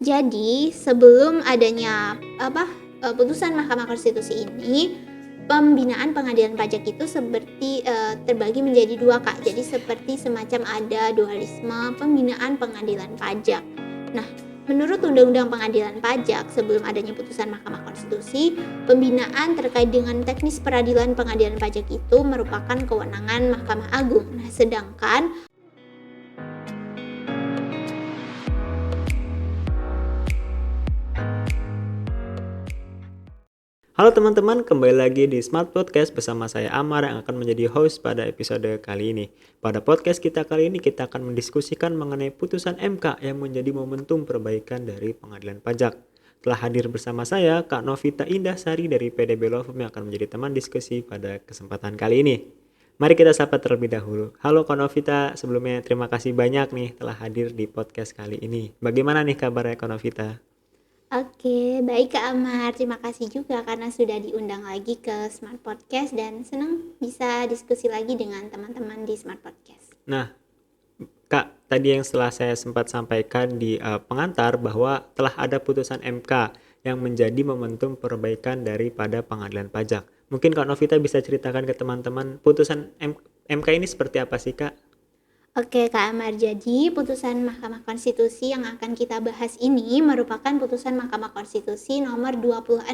Jadi sebelum adanya putusan Mahkamah Konstitusi ini, pembinaan pengadilan pajak itu seperti terbagi menjadi dua, Kak. Jadi seperti semacam ada dualisme pembinaan pengadilan pajak. Nah, menurut Undang-Undang Pengadilan Pajak, sebelum adanya putusan Mahkamah Konstitusi, pembinaan terkait dengan teknis peradilan pengadilan pajak itu merupakan kewenangan Mahkamah Agung. Nah, sedangkan Halo teman-teman, kembali lagi di Smart Podcast bersama saya Amar yang akan menjadi host pada episode kali ini. Pada podcast kita kali ini kita akan mendiskusikan mengenai putusan MK yang menjadi momentum perbaikan dari pengadilan pajak. Telah hadir bersama saya Kak Novita Indahsari dari PDB Law Firm yang akan menjadi teman diskusi pada kesempatan kali ini. Mari kita sapa terlebih dahulu. Halo Kak Novita, sebelumnya terima kasih banyak nih telah hadir di podcast kali ini. Bagaimana nih kabarnya Kak Novita? Oke, baik Kak Amar. Terima kasih juga karena sudah diundang lagi ke Smart Podcast dan senang bisa diskusi lagi dengan teman-teman di Smart Podcast. Nah, Kak, tadi yang setelah saya sempat sampaikan di pengantar bahwa telah ada putusan MK yang menjadi momentum perbaikan daripada pengadilan pajak. Mungkin Kak Novita bisa ceritakan ke teman-teman putusan MK ini seperti apa sih, Kak? Oke Kak Amar, jadi putusan Mahkamah Konstitusi yang akan kita bahas ini merupakan putusan Mahkamah Konstitusi nomor 26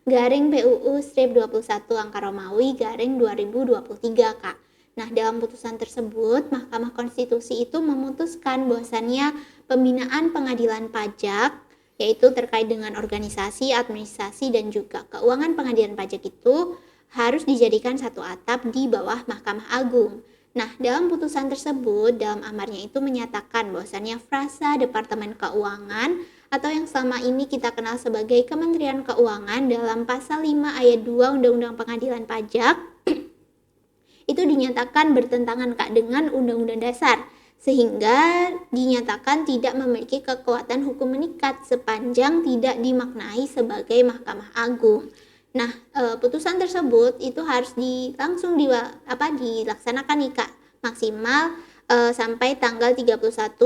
garing PUU strip 21 angka Romawi garing 2023 Kak. Nah, dalam putusan tersebut Mahkamah Konstitusi itu memutuskan bahwasannya pembinaan pengadilan pajak yaitu terkait dengan organisasi, administrasi dan juga keuangan pengadilan pajak itu harus dijadikan satu atap di bawah Mahkamah Agung. Nah, dalam putusan tersebut, dalam amarnya itu menyatakan bahwasannya frasa Departemen Keuangan atau yang selama ini kita kenal sebagai Kementerian Keuangan dalam pasal 5 ayat 2 Undang-Undang Pengadilan Pajak itu dinyatakan bertentangan Kak dengan Undang-Undang Dasar sehingga dinyatakan tidak memiliki kekuatan hukum mengikat sepanjang tidak dimaknai sebagai Mahkamah Agung. Nah, putusan tersebut itu harus dilaksanakan nih Kak, maksimal sampai tanggal 31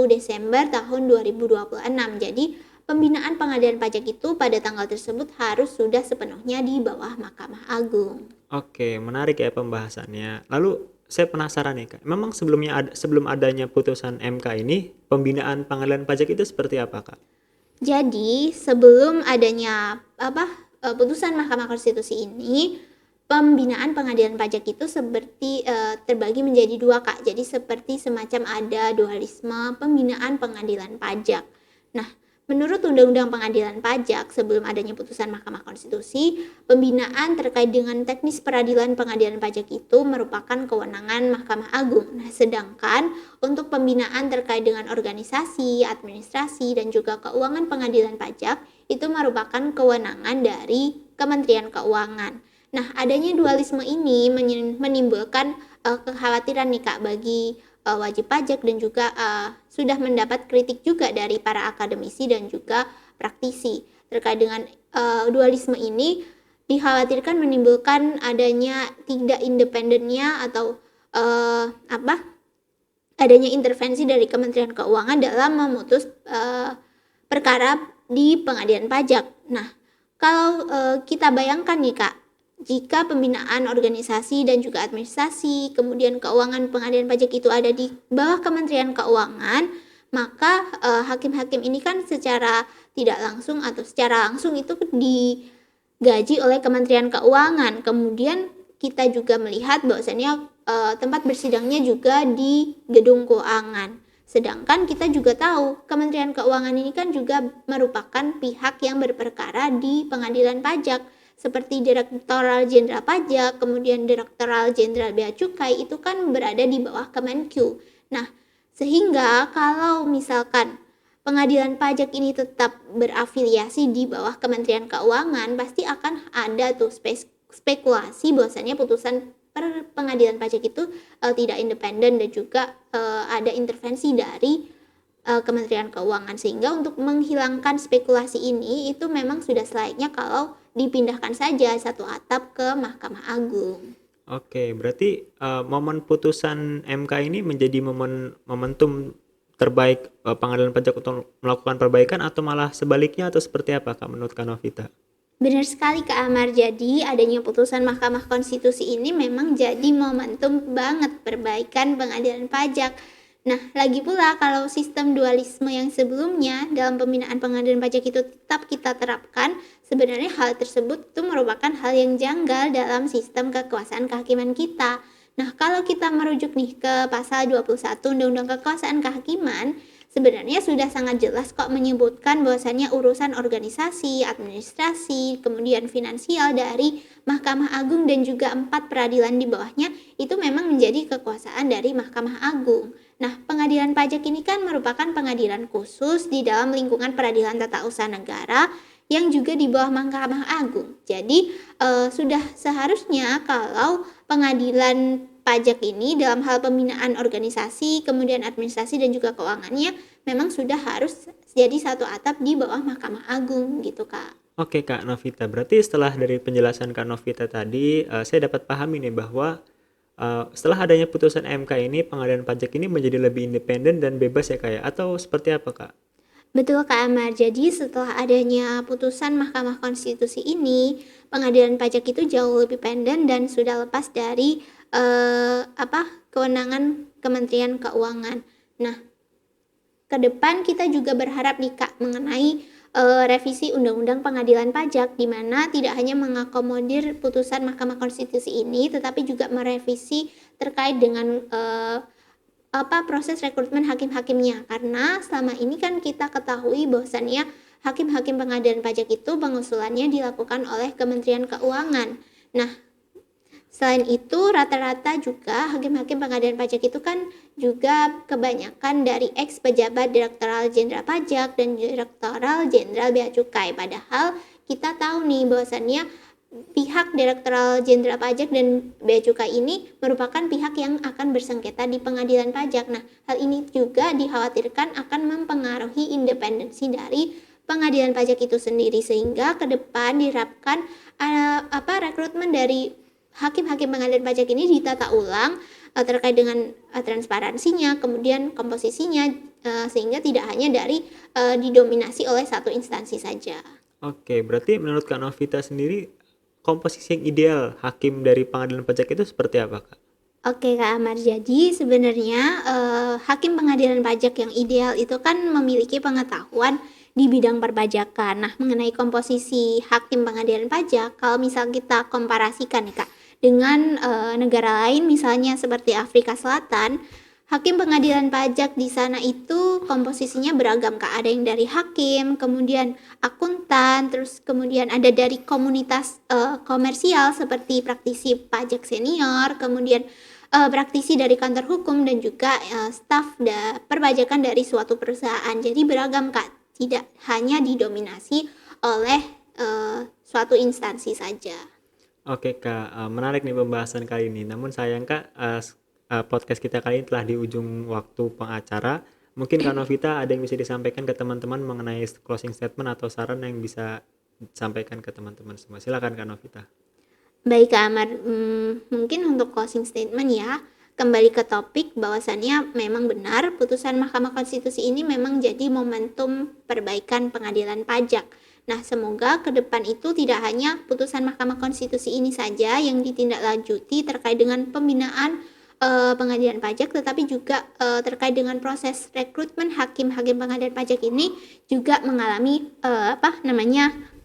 Desember tahun 2026. Jadi, pembinaan pengadilan pajak itu pada tanggal tersebut harus sudah sepenuhnya di bawah Mahkamah Agung. Oke, menarik ya pembahasannya. Lalu saya penasaran nih, Kak. Memang sebelum adanya putusan MK ini, pembinaan pengadilan pajak itu seperti apa, Kak? Jadi, sebelum adanya putusan Mahkamah Konstitusi ini, pembinaan pengadilan pajak itu seperti terbagi menjadi dua, Kak. Jadi seperti semacam ada dualisme pembinaan pengadilan pajak. Nah, menurut Undang-Undang Pengadilan Pajak, sebelum adanya putusan Mahkamah Konstitusi, pembinaan terkait dengan teknis peradilan pengadilan pajak itu merupakan kewenangan Mahkamah Agung. Nah, sedangkan untuk pembinaan terkait dengan organisasi, administrasi, dan juga keuangan pengadilan pajak itu merupakan kewenangan dari Kementerian Keuangan. Nah, adanya dualisme ini menimbulkan kekhawatiran nih Kak bagi wajib pajak dan juga sudah mendapat kritik juga dari para akademisi dan juga praktisi. Terkait dengan dualisme ini dikhawatirkan menimbulkan adanya tidak independennya atau adanya intervensi dari Kementerian Keuangan dalam memutus perkara di pengadilan pajak. Nah, kalau kita bayangkan nih Kak, jika pembinaan organisasi dan juga administrasi, kemudian keuangan pengadilan pajak itu ada di bawah Kementerian Keuangan, maka hakim-hakim ini kan secara tidak langsung atau secara langsung itu digaji oleh Kementerian Keuangan. Kemudian kita juga melihat bahwasannya tempat bersidangnya juga di gedung keuangan. Sedangkan kita juga tahu Kementerian Keuangan ini kan juga merupakan pihak yang berperkara di pengadilan pajak seperti Direktoral Jenderal Pajak, kemudian Direktoral Jenderal Bea Cukai itu kan berada di bawah Kemenq. Nah, sehingga kalau misalkan pengadilan pajak ini tetap berafiliasi di bawah Kementerian Keuangan, pasti akan ada tuh spekulasi bahwasannya putusan pengadilan pajak itu tidak independen dan juga ada intervensi dari Kementerian Keuangan, sehingga untuk menghilangkan spekulasi ini itu memang sudah selayaknya kalau dipindahkan saja satu atap ke Mahkamah Agung. Oke, berarti momen putusan MK ini menjadi momentum terbaik pengadilan pajak untuk melakukan perbaikan atau malah sebaliknya atau seperti apa Kak menurut Kak Novita? Benar sekali Kak Amar, jadi adanya putusan Mahkamah Konstitusi ini memang jadi momentum banget perbaikan pengadilan pajak. Nah, lagi pula kalau sistem dualisme yang sebelumnya dalam pembinaan pengadilan pajak itu tetap kita terapkan, sebenarnya hal tersebut itu merupakan hal yang janggal dalam sistem kekuasaan kehakiman kita. Nah, kalau kita merujuk nih ke pasal 21 Undang-Undang Kekuasaan Kehakiman, sebenarnya sudah sangat jelas kok menyebutkan bahwasannya urusan organisasi, administrasi, kemudian finansial dari Mahkamah Agung dan juga 4 peradilan di bawahnya itu memang menjadi kekuasaan dari Mahkamah Agung. Nah, pengadilan pajak ini kan merupakan pengadilan khusus di dalam lingkungan peradilan tata usaha negara yang juga di bawah Mahkamah Agung. Jadi sudah seharusnya kalau pengadilan pajak ini dalam hal pembinaan organisasi, kemudian administrasi dan juga keuangannya memang sudah harus jadi satu atap di bawah Mahkamah Agung gitu Kak. Oke Kak Novita, berarti setelah dari penjelasan Kak Novita tadi, saya dapat pahami nih bahwa setelah adanya putusan MK ini, pengadilan pajak ini menjadi lebih independen dan bebas ya Kak ya? Atau seperti apa Kak? Betul Kak Amar, jadi setelah adanya putusan Mahkamah Konstitusi ini, pengadilan pajak itu jauh lebih pendek dan sudah lepas dari kewenangan Kementerian Keuangan. Nah, ke depan kita juga berharap nih Kak mengenai revisi Undang-Undang Pengadilan Pajak di mana tidak hanya mengakomodir putusan Mahkamah Konstitusi ini tetapi juga merevisi terkait dengan proses rekrutmen hakim-hakimnya, karena selama ini kan kita ketahui bahwasannya hakim-hakim pengadilan pajak itu pengusulannya dilakukan oleh Kementerian Keuangan. Nah, selain itu rata-rata juga hakim-hakim pengadilan pajak itu kan juga kebanyakan dari ex pejabat Direktoral Jenderal Pajak dan Direktoral Jenderal Bea Cukai. Padahal kita tahu nih bahwasannya pihak Direktoral Jenderal Pajak dan Bea Cukai ini merupakan pihak yang akan bersengketa di pengadilan pajak. Nah, hal ini juga dikhawatirkan akan mempengaruhi independensi dari pengadilan pajak itu sendiri, sehingga ke depan diharapkan rekrutmen dari hakim-hakim pengadilan pajak ini ditata ulang terkait dengan transparansinya, kemudian komposisinya, sehingga tidak hanya didominasi oleh satu instansi saja. Oke, berarti menurut Kak Novita sendiri komposisi yang ideal hakim dari pengadilan pajak itu seperti apa Kak? Oke Kak Amar, jadi sebenarnya hakim pengadilan pajak yang ideal itu kan memiliki pengetahuan di bidang perpajakan. Nah, mengenai komposisi hakim pengadilan pajak, kalau misal kita komparasikan nih Kak dengan negara lain misalnya seperti Afrika Selatan, hakim pengadilan pajak di sana itu komposisinya beragam Kak. Ada yang dari hakim, kemudian akuntan, terus kemudian ada dari komunitas komersial seperti praktisi pajak senior, kemudian praktisi dari kantor hukum dan juga staf perpajakan dari suatu perusahaan. Jadi beragam Kak, tidak hanya didominasi oleh suatu instansi saja. Oke Kak, menarik nih pembahasan kali ini. Namun sayang Kak, podcast kita kali ini telah di ujung waktu pengacara. Mungkin Kak Novita ada yang bisa disampaikan ke teman-teman mengenai closing statement atau saran yang bisa disampaikan ke teman-teman semua. Silakan Kak Novita. Baik Kak Amar, mungkin untuk closing statement ya, kembali ke topik bahwasannya memang benar putusan Mahkamah Konstitusi ini memang jadi momentum perbaikan pengadilan pajak. Nah, semoga ke depan itu tidak hanya putusan Mahkamah Konstitusi ini saja yang ditindaklanjuti terkait dengan pembinaan pengadilan pajak, tetapi juga terkait dengan proses rekrutmen hakim-hakim pengadilan pajak ini juga mengalami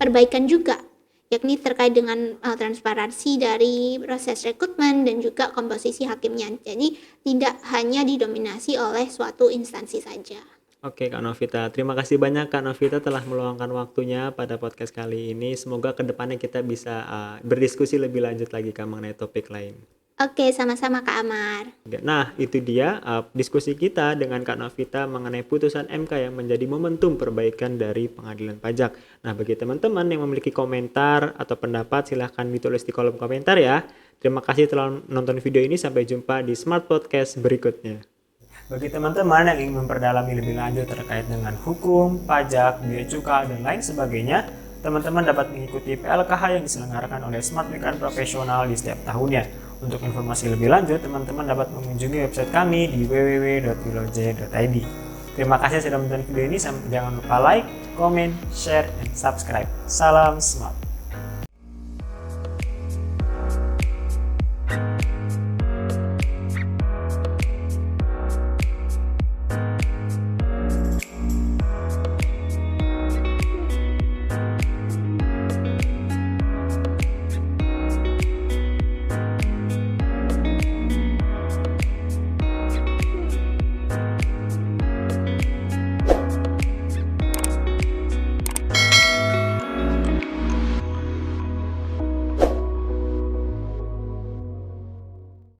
perbaikan juga, yakni terkait dengan transparansi dari proses rekrutmen dan juga komposisi hakimnya. Jadi tidak hanya didominasi oleh suatu instansi saja. Oke Kak Novita, terima kasih banyak Kak Novita telah meluangkan waktunya pada podcast kali ini. Semoga kedepannya kita bisa berdiskusi lebih lanjut lagi Kak mengenai topik lain. Oke, sama-sama Kak Amar. Nah, itu dia diskusi kita dengan Kak Novita mengenai putusan MK yang menjadi momentum perbaikan dari pengadilan pajak. Nah, bagi teman-teman yang memiliki komentar atau pendapat, silahkan ditulis di kolom komentar ya. Terima kasih telah menonton video ini. Sampai jumpa di Smart Podcast berikutnya. Bagi teman-teman yang ingin memperdalami lebih lanjut terkait dengan hukum, pajak, bea cukai, dan lain sebagainya, teman-teman dapat mengikuti PLKH yang diselenggarakan oleh Smart Weekend Profesional di setiap tahunnya. Untuk informasi lebih lanjut, teman-teman dapat mengunjungi website kami di www.wiloj.id. Terima kasih sudah menonton video ini. Jangan lupa like, comment, share, dan subscribe. Salam smart.